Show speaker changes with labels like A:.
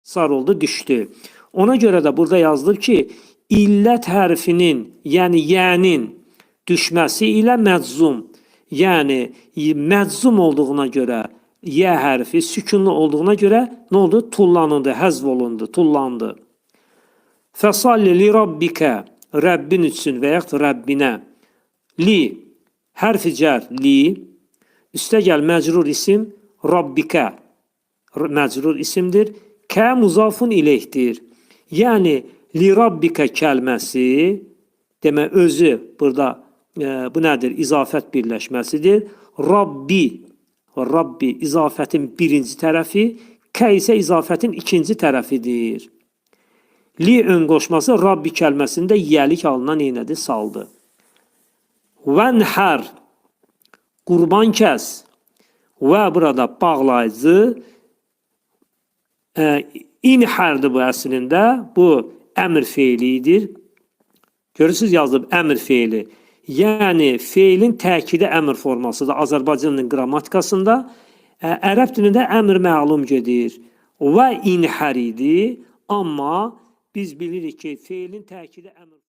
A: sarıldı, düşdü. Ona görə də burada yazılıb ki, illət hərfinin, yəni yənin düşməsi ilə məczum, yəni məczum olduğuna görə, yə hərfi sükunlu olduğuna görə nə oldu? Tullanıldı, həzv olundu, tullandı. Fəsalli li rabbikə, Rəbbin üçün və yaxud Rəbbinə. Li, hərfi cər, li, üstə gəl məcrur isim, Rabbikə, məcrur isimdir. Kə muzafun ileyhdir. Yəni, li rabbikə kəlməsi, demək özü burada bu nədir? İzafət birləşməsidir. Rabbi, Rabbi izafətin birinci tərəfi, kə isə izafətin ikinci tərəfidir. Li ön qoşması Rabbi kəlməsində yəlik alına neynədir? Saldı. Vənhər, qurban kəs və burada bağlayıcı inhərdir bu əslində. Bu əmr feilidir. Görürsünüz yazılıb əmr feili. Yəni feilin təkidi əmr formasıdır Azərbaycanın qrammatikasında. Ərəb dilində əmr məlum gedir və inhər idi. Amma biz bilirik ki feilin təkidi əmr